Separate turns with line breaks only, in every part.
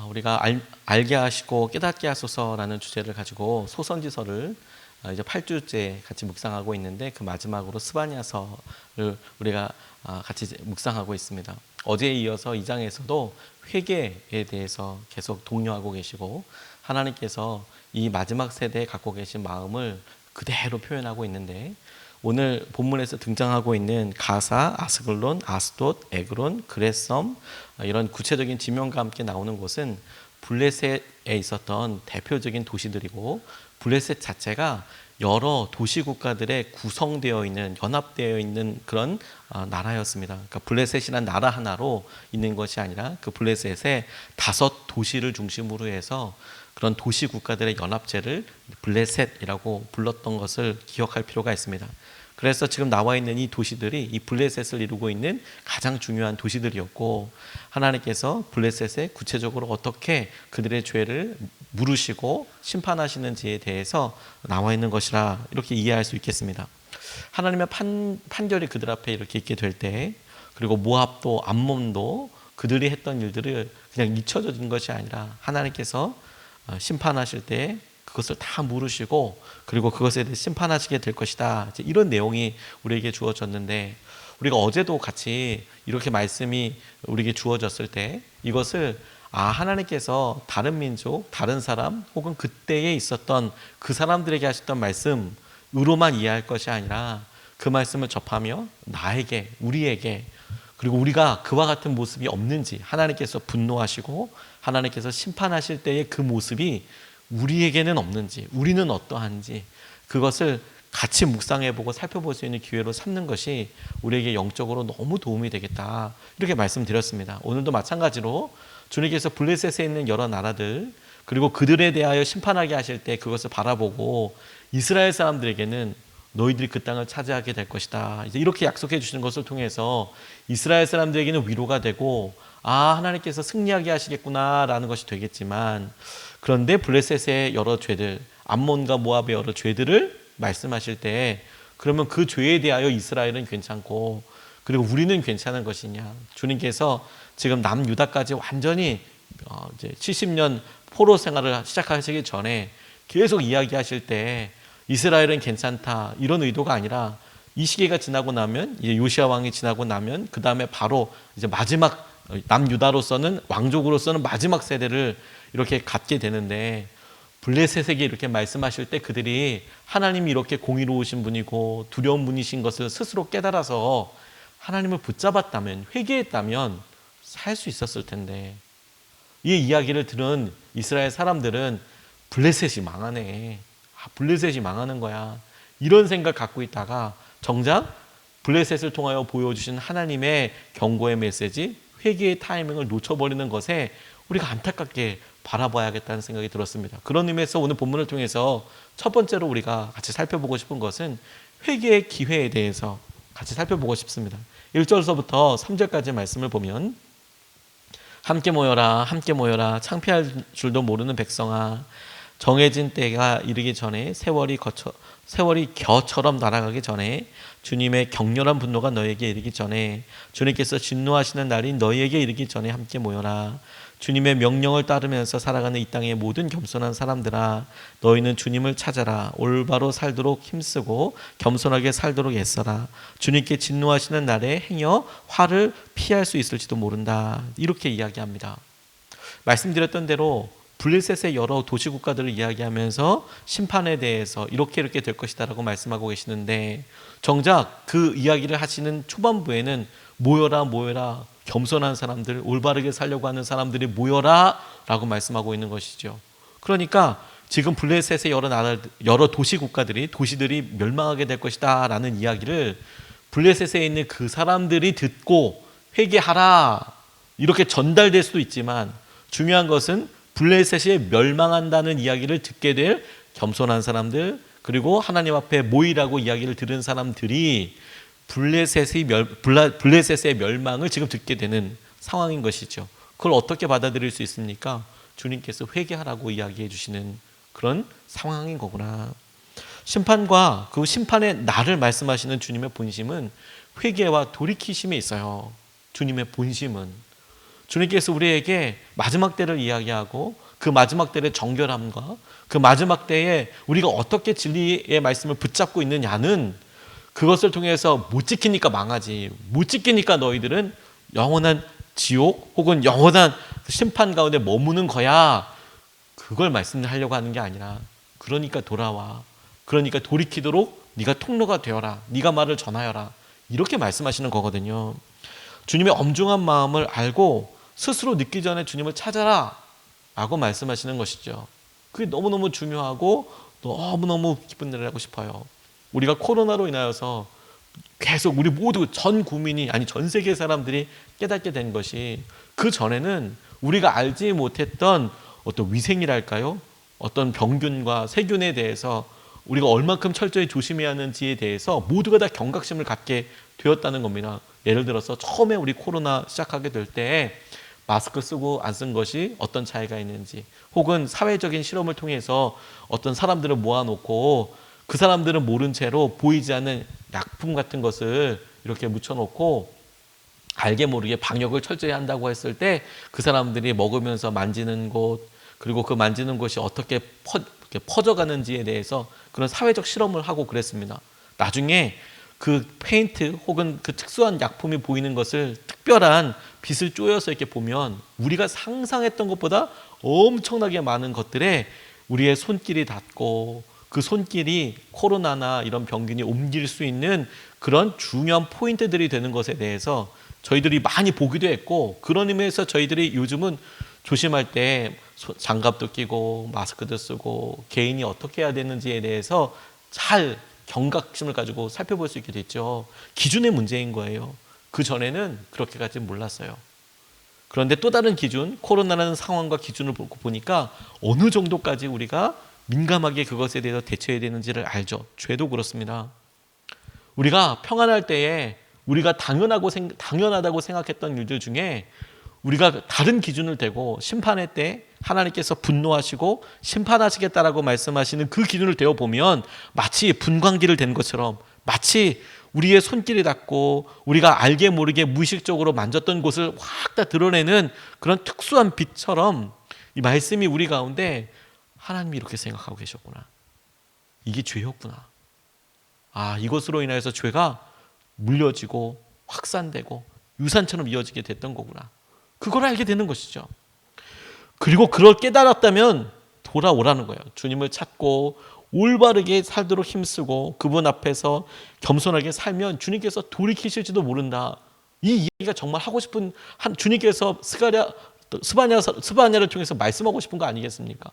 우리가 알게 하시고 깨닫게 하소서라는 주제를 가지고 소선지서를 이제 8주째 같이 묵상하고 있는데, 그 마지막으로 스바냐서를 우리가 같이 묵상하고 있습니다. 어제에 이어서 2장에서도 회개에 대해서 계속 독려하고 계시고, 하나님께서 이 마지막 세대에 갖고 계신 마음을 그대로 표현하고 있는데, 오늘 본문에서 등장하고 있는 가사, 아스글론, 아스돗, 에그론, 그레섬, 이런 구체적인 지명과 함께 나오는 곳은 블레셋에 있었던 대표적인 도시들이고, 블레셋 자체가 여러 도시 국가들의 구성되어 있는, 연합되어 있는 그런 나라였습니다. 그러니까 블레셋이란 나라 하나로 있는 것이 아니라 그 블레셋의 5도시를 중심으로 해서 그런 도시 국가들의 연합체를 블레셋이라고 불렀던 것을 기억할 필요가 있습니다. 그래서 지금 나와 있는 이 도시들이 이 블레셋을 이루고 있는 가장 중요한 도시들이었고, 하나님께서 블레셋에 구체적으로 어떻게 그들의 죄를 물으시고 심판하시는지에 대해서 나와 있는 것이라 이렇게 이해할 수 있겠습니다. 하나님의 판결이 그들 앞에 이렇게 있게 될 때, 그리고 모압도 암몬도 그들이 했던 일들을 그냥 잊혀진 것이 아니라 하나님께서 심판하실 때 그것을 다 물으시고, 그리고 그것에 대해 심판하시게 될 것이다, 이런 내용이 우리에게 주어졌는데, 우리가 어제도 같이 이렇게 말씀이 우리에게 주어졌을 때 이것을 하나님께서 다른 민족, 다른 사람, 혹은 그때에 있었던 그 사람들에게 하셨던 말씀으로만 이해할 것이 아니라 그 말씀을 접하며 나에게, 우리에게, 그리고 우리가 그와 같은 모습이 없는지, 하나님께서 분노하시고 하나님께서 심판하실 때의 그 모습이 우리에게는 없는지, 우리는 어떠한지, 그것을 같이 묵상해보고 살펴볼 수 있는 기회로 삼는 것이 우리에게 영적으로 너무 도움이 되겠다, 이렇게 말씀드렸습니다. 오늘도 마찬가지로 주님께서 블레셋에 있는 여러 나라들, 그리고 그들에 대하여 심판하게 하실 때 그것을 바라보고 이스라엘 사람들에게는 너희들이 그 땅을 차지하게 될 것이다, 이제 이렇게 약속해 주시는 것을 통해서 이스라엘 사람들에게는 위로가 되고, 하나님께서 승리하게 하시겠구나 라는 것이 되겠지만, 그런데 블레셋의 여러 죄들, 암몬과 모압의 여러 죄들을 말씀하실 때, 그러면 그 죄에 대하여 이스라엘은 괜찮고 그리고 우리는 괜찮은 것이냐, 주님께서 지금 남유다까지 완전히 이제 70년 포로 생활을 시작하시기 전에 계속 이야기하실 때 이스라엘은 괜찮다, 이런 의도가 아니라 이 시기가 지나고 나면, 이제 요시아 왕이 지나고 나면 그 다음에 바로 이제 마지막 남유다로서는, 왕족으로서는 마지막 세대를 이렇게 갖게 되는데, 블레셋에게 이렇게 말씀하실 때 그들이 하나님이 이렇게 공의로우신 분이고 두려운 분이신 것을 스스로 깨달아서 하나님을 붙잡았다면, 회개했다면 살 수 있었을 텐데, 이 이야기를 들은 이스라엘 사람들은 블레셋이 망하네, 블레셋이 망하는 거야, 이런 생각 갖고 있다가 정작 블레셋을 통하여 보여주신 하나님의 경고의 메시지, 회개의 타이밍을 놓쳐버리는 것에 우리가 안타깝게 바라봐야겠다는 생각이 들었습니다. 그런 의미에서 오늘 본문을 통해서 첫 번째로 우리가 같이 살펴보고 싶은 것은 회개의 기회에 대해서 같이 살펴보고 싶습니다. 1절서부터 3절까지 말씀을 보면, 함께 모여라, 함께 모여라, 창피할 줄도 모르는 백성아, 정해진 때가 이르기 전에, 세월이 겨처럼 날아가기 전에, 주님의 격렬한 분노가 너에게 이르기 전에, 주님께서 진노하시는 날이 너에게 이르기 전에 함께 모여라. 주님의 명령을 따르면서 살아가는 이 땅의 모든 겸손한 사람들아, 너희는 주님을 찾아라. 올바로 살도록 힘쓰고 겸손하게 살도록 애써라. 주님께 진노하시는 날에 행여 화를 피할 수 있을지도 모른다, 이렇게 이야기합니다. 말씀드렸던 대로 블레셋의 여러 도시 국가들을 이야기하면서 심판에 대해서 이렇게 될 것이다 라고 말씀하고 계시는데, 정작 그 이야기를 하시는 초반부에는 모여라, 모여라, 겸손한 사람들, 올바르게 살려고 하는 사람들이 모여라 라고 말씀하고 있는 것이죠. 그러니까 지금 블레셋의 여러 도시 국가들이, 도시들이 멸망하게 될 것이다 라는 이야기를 블레셋에 있는 그 사람들이 듣고 회개하라, 이렇게 전달될 수도 있지만, 중요한 것은 블레셋이 멸망한다는 이야기를 듣게 될 겸손한 사람들, 그리고 하나님 앞에 모이라고 이야기를 들은 사람들이 블레셋의 멸망을 지금 듣게 되는 상황인 것이죠. 그걸 어떻게 받아들일 수 있습니까? 주님께서 회개하라고 이야기해 주시는 그런 상황인 거구나. 심판과 그 심판의 날을 말씀하시는 주님의 본심은 회개와 돌이키심에 있어요. 주님의 본심은 주님께서 우리에게 마지막 때를 이야기하고 그 마지막 때의 정결함과 그 마지막 때에 우리가 어떻게 진리의 말씀을 붙잡고 있느냐는 그것을 통해서 못 지키니까 망하지, 못 지키니까 너희들은 영원한 지옥 혹은 영원한 심판 가운데 머무는 거야, 그걸 말씀하려고 하는 게 아니라 그러니까 돌아와, 그러니까 돌이키도록 네가 통로가 되어라, 네가 말을 전하여라, 이렇게 말씀하시는 거거든요. 주님의 엄중한 마음을 알고 스스로 늦기 전에 주님을 찾아라 라고 말씀하시는 것이죠. 그게 너무너무 중요하고 너무너무 기쁜 일을 하고 싶어요. 우리가 코로나로 인하여서 계속 우리 모두 전 국민이, 아니 전 세계 사람들이 깨닫게 된 것이, 그 전에는 우리가 알지 못했던 어떤 위생이랄까요? 어떤 병균과 세균에 대해서 우리가 얼만큼 철저히 조심해야 하는지에 대해서 모두가 다 경각심을 갖게 되었다는 겁니다. 예를 들어서 처음에 우리 코로나 시작하게 될 때 마스크 쓰고 안 쓴 것이 어떤 차이가 있는지, 혹은 사회적인 실험을 통해서 어떤 사람들을 모아놓고 그 사람들은 모른 채로 보이지 않는 약품 같은 것을 이렇게 묻혀놓고 알게 모르게 방역을 철저히 한다고 했을 때 그 사람들이 먹으면서 만지는 곳, 그리고 그 만지는 곳이 어떻게 퍼져가는지에 대해서 그런 사회적 실험을 하고 그랬습니다. 나중에 그 페인트 혹은 그 특수한 약품이 보이는 것을 특별한 빛을 쪼여서 이렇게 보면 우리가 상상했던 것보다 엄청나게 많은 것들에 우리의 손길이 닿고, 그 손길이 코로나나 이런 병균이 옮길 수 있는 그런 중요한 포인트들이 되는 것에 대해서 저희들이 많이 보기도 했고, 그런 의미에서 저희들이 요즘은 조심할 때 장갑도 끼고 마스크도 쓰고 개인이 어떻게 해야 되는지에 대해서 잘 경각심을 가지고 살펴볼 수 있게 됐죠. 기준의 문제인 거예요. 그 전에는 그렇게까지 몰랐어요. 그런데 또 다른 기준, 코로나라는 상황과 기준을 보니까 어느 정도까지 우리가 민감하게 그것에 대해서 대처해야 되는지를 알죠. 죄도 그렇습니다. 우리가 평안할 때에 우리가 당연하다고 생각했던 일들 중에 우리가 다른 기준을 대고 심판의 때 하나님께서 분노하시고 심판하시겠다라고 말씀하시는 그 기준을 대어 보면 마치 분광기를 댄 것처럼, 마치 우리의 손길이 닿고 우리가 알게 모르게 무의식적으로 만졌던 곳을 확 다 드러내는 그런 특수한 빛처럼 이 말씀이 우리 가운데 하나님이 이렇게 생각하고 계셨구나, 이게 죄였구나, 이것으로 인해서 죄가 물려지고 확산되고 유산처럼 이어지게 됐던 거구나, 그걸 알게 되는 것이죠. 그리고 그걸 깨달았다면 돌아오라는 거예요. 주님을 찾고 올바르게 살도록 힘쓰고 그분 앞에서 겸손하게 살면 주님께서 돌이키실지도 모른다. 이 이야기가 정말 하고 싶은, 주님께서 스바냐를 통해서 말씀하고 싶은 거 아니겠습니까?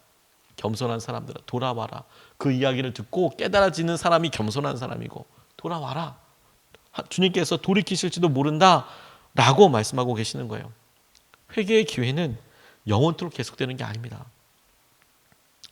겸손한 사람들아 돌아와라. 그 이야기를 듣고 깨달아지는 사람이 겸손한 사람이고, 돌아와라, 주님께서 돌이키실지도 모른다 라고 말씀하고 계시는 거예요. 회개의 기회는 영원토록 계속되는 게 아닙니다.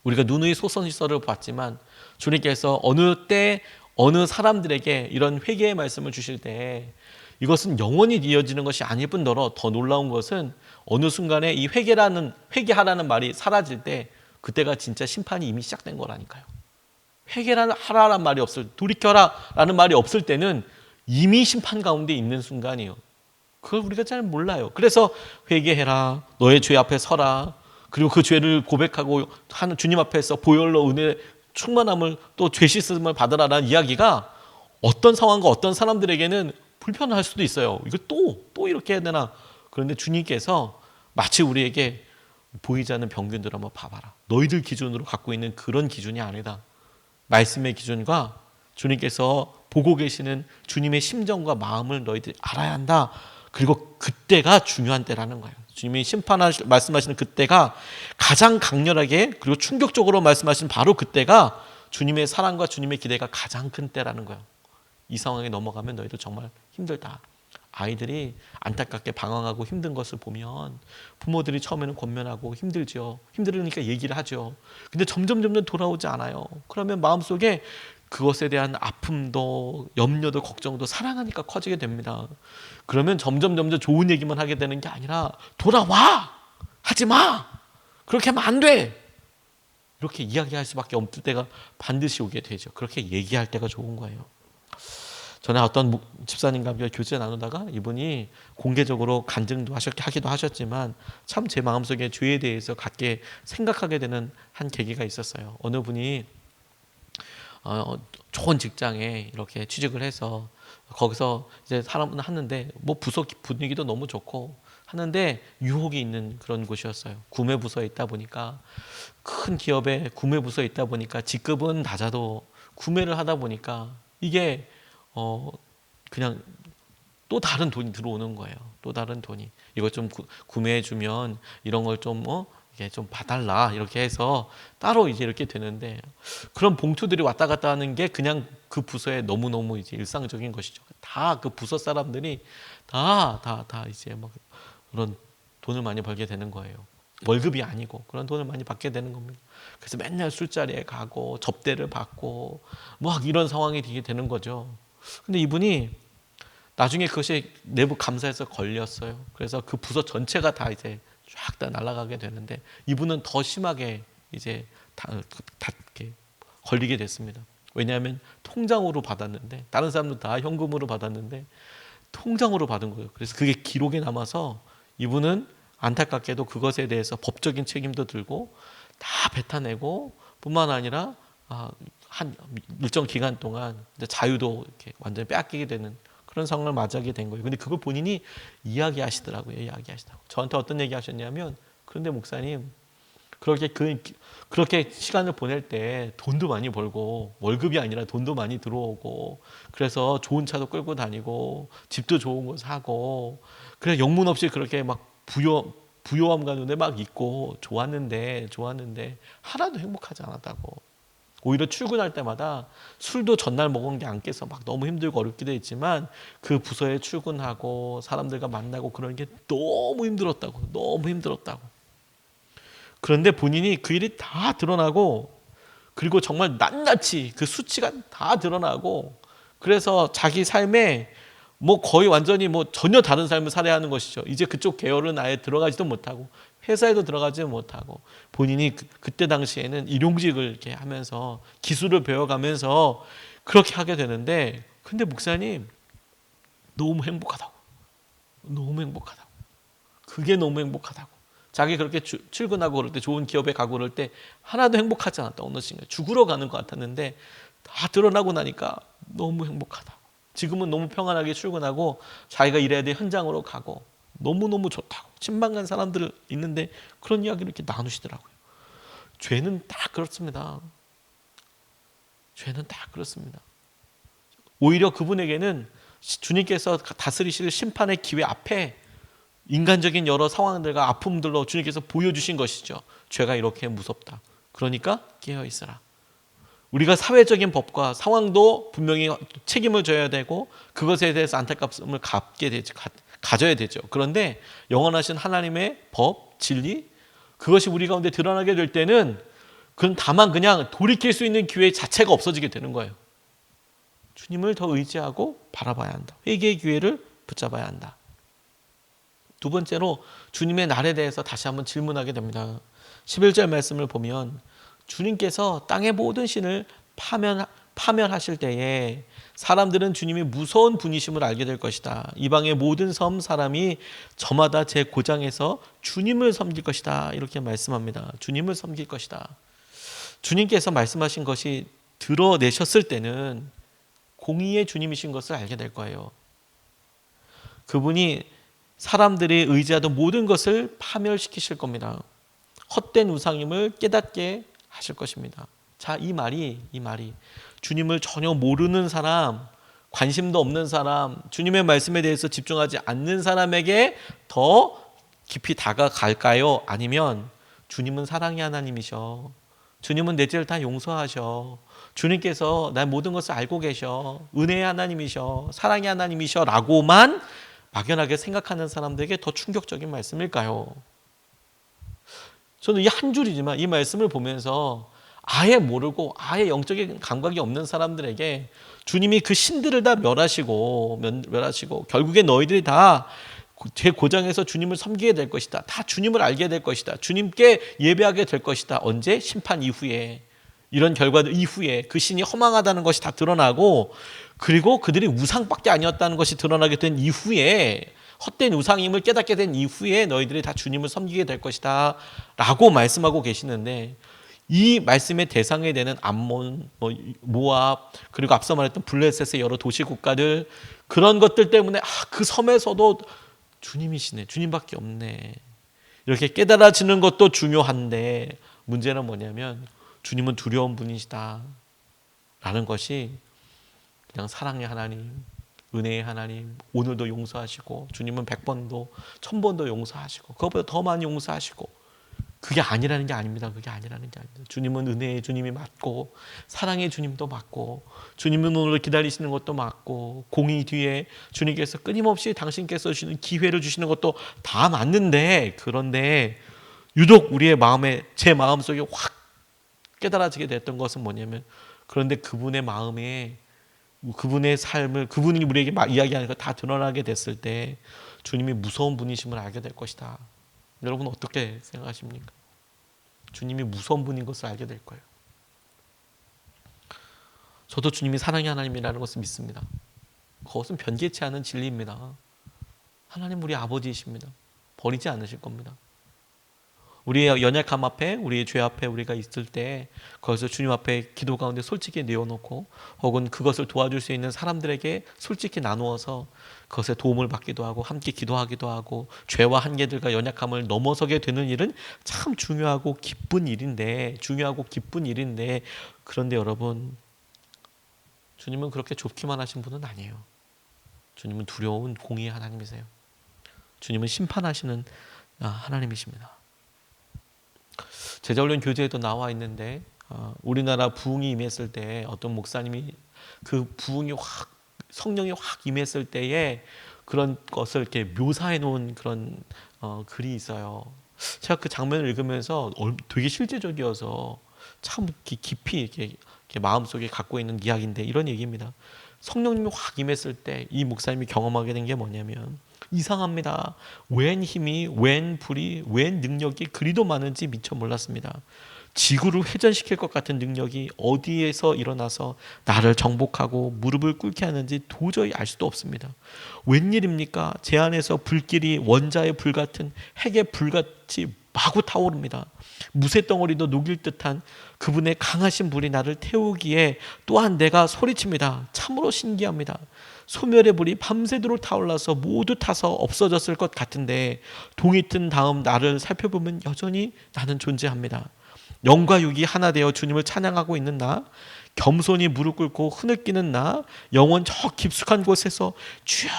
우리가 누누이 소선지서를 봤지만 주님께서 어느 때 어느 사람들에게 이런 회개의 말씀을 주실 때 이것은 영원히 이어지는 것이 아닐 뿐더러 더 놀라운 것은 어느 순간에 이 회개하라는 말이 사라질 때 그때가 진짜 심판이 이미 시작된 거라니까요. 회개하라는 말이 돌이켜라라는 말이 없을 때는 이미 심판 가운데 있는 순간이에요. 그걸 우리가 잘 몰라요. 그래서 회개해라, 너의 죄 앞에 서라, 그리고 그 죄를 고백하고 주님 앞에서 보혈로 은혜 충만함을 또 죄 씻음을 받으라라는 이야기가 어떤 상황과 어떤 사람들에게는 불편할 수도 있어요. 이거 또 이렇게 해야 되나? 그런데 주님께서 마치 우리에게 보이지 않는 병균들 한번 봐봐라, 너희들 기준으로 갖고 있는 그런 기준이 아니다. 말씀의 기준과 주님께서 보고 계시는 주님의 심정과 마음을 너희들이 알아야 한다. 그리고 그때가 중요한 때라는 거예요. 주님이 말씀하시는 그때가 가장 강렬하게 그리고 충격적으로 말씀하신 바로 그때가 주님의 사랑과 주님의 기대가 가장 큰 때라는 거예요. 이 상황에 넘어가면 너희들 정말 힘들다. 아이들이 안타깝게 방황하고 힘든 것을 보면 부모들이 처음에는 권면하고 힘들죠. 힘들으니까 얘기를 하죠. 근데 점점 돌아오지 않아요. 그러면 마음속에 그것에 대한 아픔도 염려도 걱정도 사랑하니까 커지게 됩니다. 그러면 점점 좋은 얘기만 하게 되는 게 아니라 돌아와! 하지 마! 그렇게 하면 안 돼! 이렇게 이야기할 수밖에 없을 때가 반드시 오게 되죠. 그렇게 얘기할 때가 좋은 거예요. 전에 어떤 집사님과 교제 나누다가 이분이 공개적으로 간증도 하기도 하셨지만 참 제 마음속에 죄에 대해서 갖게 생각하게 되는 한 계기가 있었어요. 어느 분이 좋은 직장에 이렇게 취직을 해서 거기서 이제 사람은 하는데 뭐 부서 분위기도 너무 좋고 하는데 유혹이 있는 그런 곳이었어요. 구매 부서에 있다 보니까 큰 기업에 구매 부서에 있다 보니까 직급은 낮아도 구매를 하다 보니까 이게 그냥 또 다른 돈이 들어오는 거예요. 또 다른 돈이 이것 좀 구매해 주면 이런 걸 좀 이게 좀 봐달라 이렇게 해서 따로 이제 이렇게 되는데 그런 봉투들이 왔다 갔다 하는 게 그냥 그 부서에 너무너무 이제 일상적인 것이죠. 다 그 부서 사람들이 다 이제 막 그런 돈을 많이 벌게 되는 거예요. 월급이 아니고 그런 돈을 많이 받게 되는 겁니다. 그래서 맨날 술자리에 가고 접대를 받고 막 이런 상황이 되게 되는 거죠. 근데 이분이 나중에 그것이 내부 감사에서 걸렸어요. 그래서 그 부서 전체가 다 이제 쫙 다 날아가게 되는데 이분은 더 심하게 이제 다 이렇게 걸리게 됐습니다. 왜냐하면 통장으로 받았는데 다른 사람도 다 현금으로 받았는데 통장으로 받은 거예요. 그래서 그게 기록에 남아서 이분은 안타깝게도 그것에 대해서 법적인 책임도 들고 다 뱉어내고 뿐만 아니라 한 일정 기간 동안 자유도 이렇게 완전히 빼앗기게 되는 그런 상황을 맞이하게 된 거예요. 근데 그걸 본인이 이야기하시더라고요. 저한테 어떤 얘기 하셨냐면 그런데 목사님 그렇게 시간을 보낼 때 돈도 많이 벌고 월급이 아니라 돈도 많이 들어오고 그래서 좋은 차도 끌고 다니고 집도 좋은 거 사고 그래 영문 없이 그렇게 막 부요함과 눈에 막 있고 좋았는데 하나도 행복하지 않았다고. 오히려 출근할 때마다 술도 전날 먹은 게 안 깨서 막 너무 힘들고 어렵기도 했지만 그 부서에 출근하고 사람들과 만나고 그런 게 너무 힘들었다고. 그런데 본인이 그 일이 다 드러나고 그리고 정말 낱낱이 그 수치가 다 드러나고 그래서 자기 삶에 뭐 거의 완전히 뭐 전혀 다른 삶을 살아야 하는 것이죠. 이제 그쪽 계열은 아예 들어가지도 못하고 회사에도 들어가지 못하고 본인이 그때 당시에는 일용직을 이렇게 하면서 기술을 배워가면서 그렇게 하게 되는데 근데 목사님 너무 행복하다고. 그게 너무 행복하다고. 자기 그렇게 출근하고 그럴 때 좋은 기업에 가고 그럴 때 하나도 행복하지 않았다. 어느 순간 죽으러 가는 것 같았는데 다 드러나고 나니까 너무 행복하다. 지금은 너무 평안하게 출근하고 자기가 일해야 될 현장으로 가고 너무너무 좋다고 침방간 사람들 있는데 그런 이야기를 이렇게 나누시더라고요. 죄는 다 그렇습니다. 오히려 그분에게는 주님께서 다스리실 심판의 기회 앞에 인간적인 여러 상황들과 아픔들로 주님께서 보여주신 것이죠. 죄가 이렇게 무섭다. 그러니까 깨어있으라. 우리가 사회적인 법과 상황도 분명히 책임을 져야 되고 그것에 대해서 안타깝음을 가져야 되죠. 그런데 영원하신 하나님의 법, 진리 그것이 우리 가운데 드러나게 될 때는 그건 다만 그냥 돌이킬 수 있는 기회 자체가 없어지게 되는 거예요. 주님을 더 의지하고 바라봐야 한다. 회개의 기회를 붙잡아야 한다. 두 번째로 주님의 날에 대해서 다시 한번 질문하게 됩니다. 11절 말씀을 보면 주님께서 땅의 모든 신을 파멸하실 때에 사람들은 주님이 무서운 분이심을 알게 될 것이다. 이방의 모든 섬 사람이 저마다 제 고장에서 주님을 섬길 것이다. 이렇게 말씀합니다. 주님을 섬길 것이다. 주님께서 말씀하신 것이 드러내셨을 때는 공의의 주님이신 것을 알게 될 거예요. 그분이 사람들이 의지하던 모든 것을 파멸시키실 겁니다. 헛된 우상임을 깨닫게 하실 것입니다. 자, 이 말이 주님을 전혀 모르는 사람, 관심도 없는 사람, 주님의 말씀에 대해서 집중하지 않는 사람에게 더 깊이 다가갈까요? 아니면 주님은 사랑의 하나님이셔. 주님은 내 죄를 다 용서하셔. 주님께서 난 모든 것을 알고 계셔. 은혜의 하나님이셔. 사랑의 하나님이셔. 라고만 막연하게 생각하는 사람들에게 더 충격적인 말씀일까요? 저는 이 한 줄이지만 이 말씀을 보면서 아예 모르고 아예 영적인 감각이 없는 사람들에게 주님이 그 신들을 다 멸하시고 결국에 너희들이 다 제 고장에서 주님을 섬기게 될 것이다. 다 주님을 알게 될 것이다. 주님께 예배하게 될 것이다. 언제? 심판 이후에. 이런 결과들 이후에 그 신이 허망하다는 것이 다 드러나고, 그리고 그들이 우상밖에 아니었다는 것이 드러나게 된 이후에, 헛된 우상임을 깨닫게 된 이후에 너희들이 다 주님을 섬기게 될 것이다 라고 말씀하고 계시는데, 이 말씀의 대상이 되는 암몬, 모압, 그리고 앞서 말했던 블레셋의 여러 도시 국가들, 그런 것들 때문에 그 섬에서도 주님이시네, 주님밖에 없네, 이렇게 깨달아지는 것도 중요한데, 문제는 뭐냐면 주님은 두려운 분이시다 라는 것이 그냥 사랑의 하나님, 은혜의 하나님, 오늘도 용서하시고, 주님은 100번도 1000번도 용서하시고, 그것보다 더 많이 용서하시고, 그게 아니라는 게 아닙니다. 그게 아니라는 게 아닙니다. 주님은 은혜의 주님이 맞고, 사랑의 주님도 맞고, 주님은 오늘 기다리시는 것도 맞고, 공의 뒤에 주님께서 끊임없이 당신께서 주시는 기회를 주시는 것도 다 맞는데, 그런데 유독 우리의 마음에, 제 마음속에 확 깨달아지게 됐던 것은 뭐냐면, 그런데 그분의 마음에, 그분의 삶을, 그분이 우리에게 이야기하는 거 다 드러나게 됐을 때 주님이 무서운 분이심을 알게 될 것이다. 여러분 어떻게 생각하십니까? 주님이 무서운 분인 것을 알게 될 거예요. 저도 주님이 사랑의 하나님이라는 것을 믿습니다. 그것은 변개치 않은 진리입니다. 하나님 우리 아버지이십니다. 버리지 않으실 겁니다. 우리의 연약함 앞에, 우리의 죄 앞에 우리가 있을 때 거기서 주님 앞에 기도 가운데 솔직히 내어놓고, 혹은 그것을 도와줄 수 있는 사람들에게 솔직히 나누어서 그것에 도움을 받기도 하고, 함께 기도하기도 하고, 죄와 한계들과 연약함을 넘어서게 되는 일은 참 중요하고 기쁜 일인데, 그런데 여러분, 주님은 그렇게 좁기만 하신 분은 아니에요. 주님은 두려운 공의의 하나님이세요. 주님은 심판하시는 하나님이십니다. 제자훈련 교재에도 나와 있는데, 우리나라 부흥이 임했을 때 어떤 목사님이 그 부흥이 성령이 확 임했을 때에 그런 것을 이렇게 묘사해 놓은 그런 글이 있어요. 제가 그 장면을 읽으면서 되게 실제적이어서 참 깊이 이렇게 마음속에 갖고 있는 이야기인데, 이런 얘기입니다. 성령님이 확 임했을 때 이 목사님이 경험하게 된 게 뭐냐면, 이상합니다. 웬 힘이, 웬 불이, 웬 능력이 그리도 많은지 미처 몰랐습니다. 지구를 회전시킬 것 같은 능력이 어디에서 일어나서 나를 정복하고 무릎을 꿇게 하는지 도저히 알 수도 없습니다. 웬일입니까? 제 안에서 불길이 원자의 불 같은 핵의 불같이 마구 타오릅니다. 무쇠덩어리도 녹일 듯한 그분의 강하신 불이 나를 태우기에 또한 내가 소리칩니다. 참으로 신기합니다. 소멸의 불이 밤새도록 타올라서 모두 타서 없어졌을 것 같은데, 동이 튼 다음 나를 살펴보면 여전히 나는 존재합니다. 영과 육이 하나 되어 주님을 찬양하고 있는 나, 겸손히 무릎 꿇고 흐느끼는 나, 영원 저 깊숙한 곳에서 주여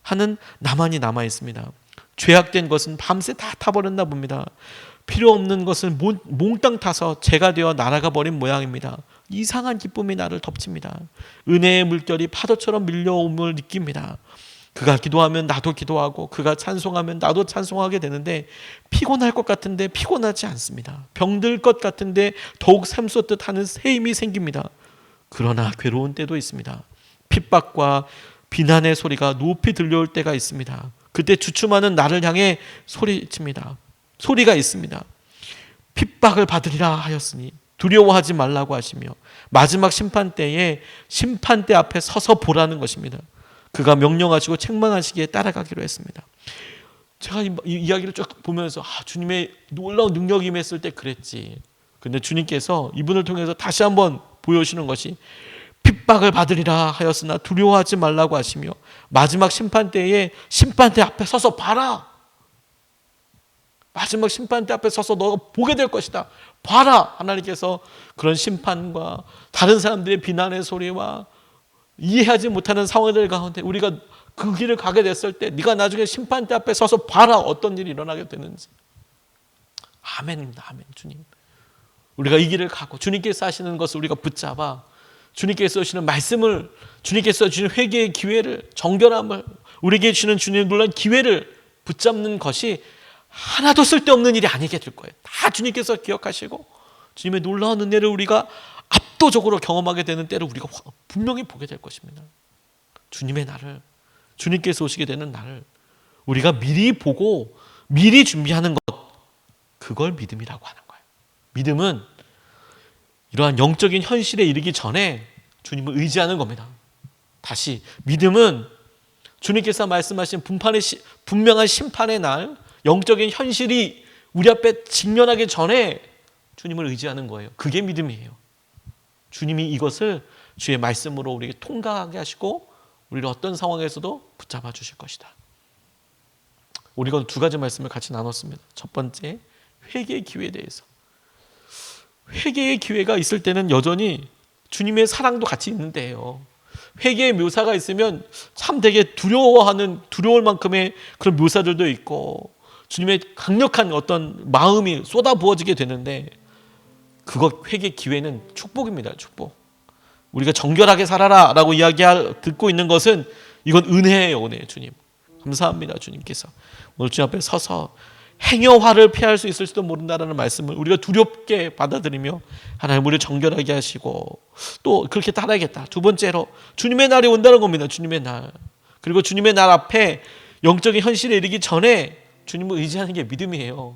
하는 나만이 남아 있습니다. 죄악된 것은 밤새 다 타버렸나 봅니다. 필요 없는 것은 몽땅 타서 죄가 되어 날아가 버린 모양입니다. 이상한 기쁨이 나를 덮칩니다. 은혜의 물결이 파도처럼 밀려옴을 느낍니다. 그가 기도하면 나도 기도하고, 그가 찬송하면 나도 찬송하게 되는데, 피곤할 것 같은데 피곤하지 않습니다. 병들 것 같은데 더욱 샘솟듯 하는 새 힘이 생깁니다. 그러나 괴로운 때도 있습니다. 핍박과 비난의 소리가 높이 들려올 때가 있습니다. 그때 주춤하는 나를 향해 소리칩니다. 소리가 있습니다. 핍박을 받으리라 하였으니 두려워하지 말라고 하시며, 마지막 심판대에 심판대 앞에 서서 보라는 것입니다. 그가 명령하시고 책망하시기에 따라가기로 했습니다. 제가 이 이야기를 쭉 보면서 주님의 놀라운 능력이 임했을 때 그랬지. 근데 주님께서 이분을 통해서 다시 한번 보여주시는 것이, 핍박을 받으리라 하였으나 두려워하지 말라고 하시며, 마지막 심판대에 심판대 앞에 서서 봐라. 마지막 심판대 앞에 서서 너가 보게 될 것이다. 봐라. 하나님께서 그런 심판과 다른 사람들의 비난의 소리와 이해하지 못하는 상황들 가운데 우리가 그 길을 가게 됐을 때, 네가 나중에 심판대 앞에 서서 봐라. 어떤 일이 일어나게 되는지. 아멘입니다. 아멘. 주님, 우리가 이 길을 가고 주님께서 하시는 것을 우리가 붙잡아, 주님께서 주시는 말씀을, 주님께서 주시는 회개의 기회를, 정결함을, 우리에게 주시는 주님의 놀라운 기회를 붙잡는 것이 하나도 쓸데없는 일이 아니게 될 거예요. 다 주님께서 기억하시고, 주님의 놀라운 은혜를 우리가 압도적으로 경험하게 되는 때를 우리가 분명히 보게 될 것입니다. 주님의 날을, 주님께서 오시게 되는 날을 우리가 미리 보고 미리 준비하는 것, 그걸 믿음이라고 하는 거예요. 믿음은 이러한 영적인 현실에 이르기 전에 주님을 의지하는 겁니다. 다시 믿음은 주님께서 말씀하신 분명한 심판의 날, 영적인 현실이 우리 앞에 직면하기 전에 주님을 의지하는 거예요. 그게 믿음이에요. 주님이 이것을 주의 말씀으로 우리에게 통과하게 하시고 우리를 어떤 상황에서도 붙잡아 주실 것이다. 우리가 두 가지 말씀을 같이 나눴습니다. 첫 번째, 회개의 기회에 대해서. 회개의 기회가 있을 때는 여전히 주님의 사랑도 같이 있는데요. 회개의 묘사가 있으면 참 되게 두려울 만큼의 그런 묘사들도 있고 주님의 강력한 어떤 마음이 쏟아 부어지게 되는데, 그것 회개 기회는 축복입니다. 축복. 우리가 정결하게 살아라 라고 듣고 있는 것은 이건 은혜예요. 은혜. 주님 감사합니다. 주님께서 오늘 주님 앞에 서서 행여화를 피할 수 있을지도 모른다라는 말씀을 우리가 두렵게 받아들이며 하나님 우리를 정결하게 하시고 또 그렇게 따라야겠다. 두 번째로 주님의 날이 온다는 겁니다. 주님의 날. 그리고 주님의 날 앞에 영적인 현실에 이르기 전에 주님을 의지하는 게 믿음이에요.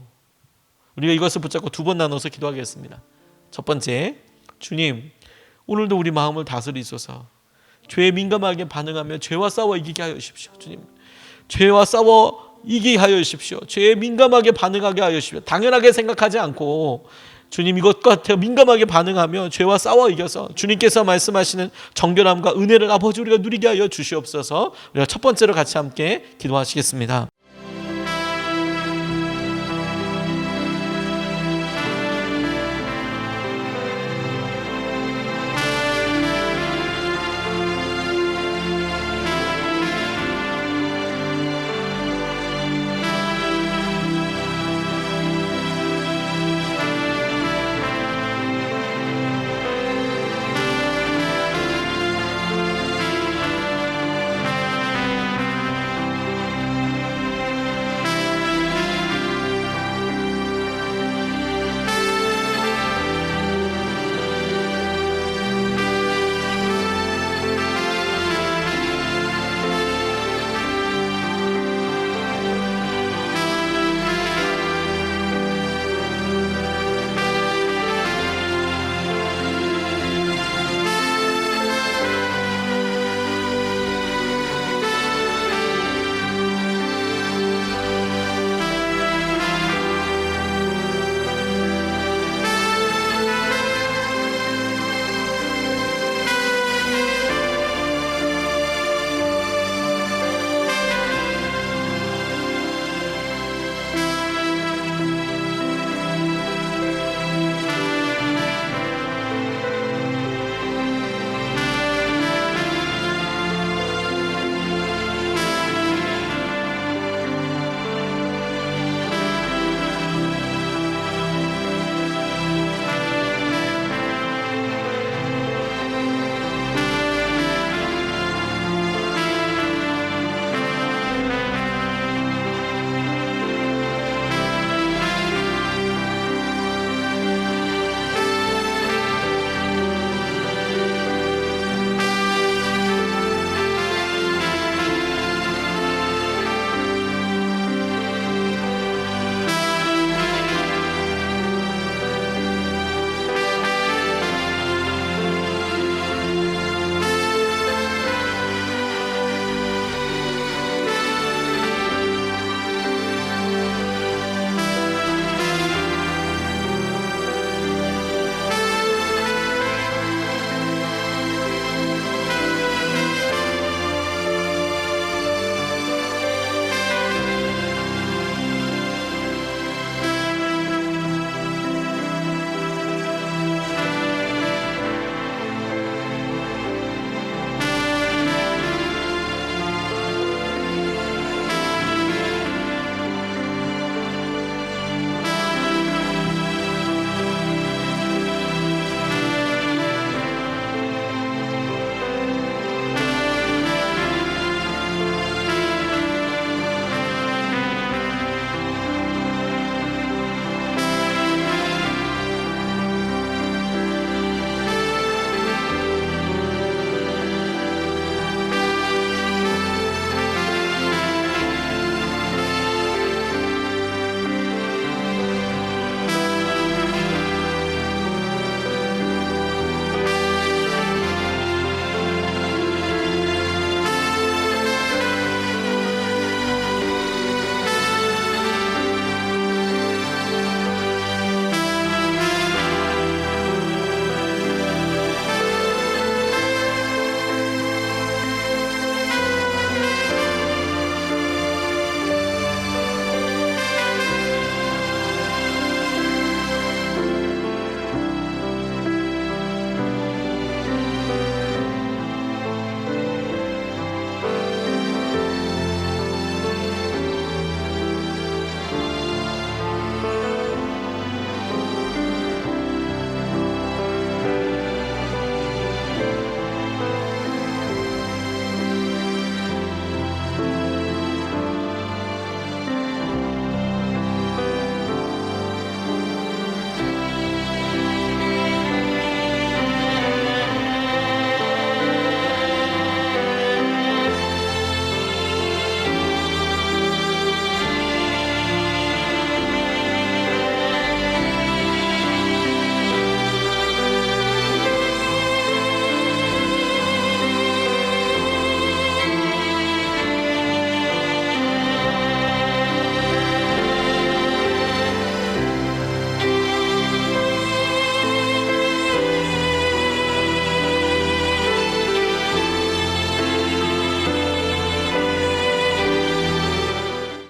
우리가 이것을 붙잡고 두 번 나눠서 기도하겠습니다. 첫 번째, 주님 오늘도 우리 마음을 다스리소서. 죄에 민감하게 반응하며 죄와 싸워 이기게 하여 주십시오. 주님, 죄와 싸워 이기게 하여 주십시오. 죄에 민감하게 반응하게 하여 주십시오. 당연하게 생각하지 않고 주님 이것과 민감하게 반응하며 죄와 싸워 이겨서 주님께서 말씀하시는 정결함과 은혜를 아버지 우리가 누리게 하여 주시옵소서. 우리가 첫 번째로 같이 함께 기도하시겠습니다.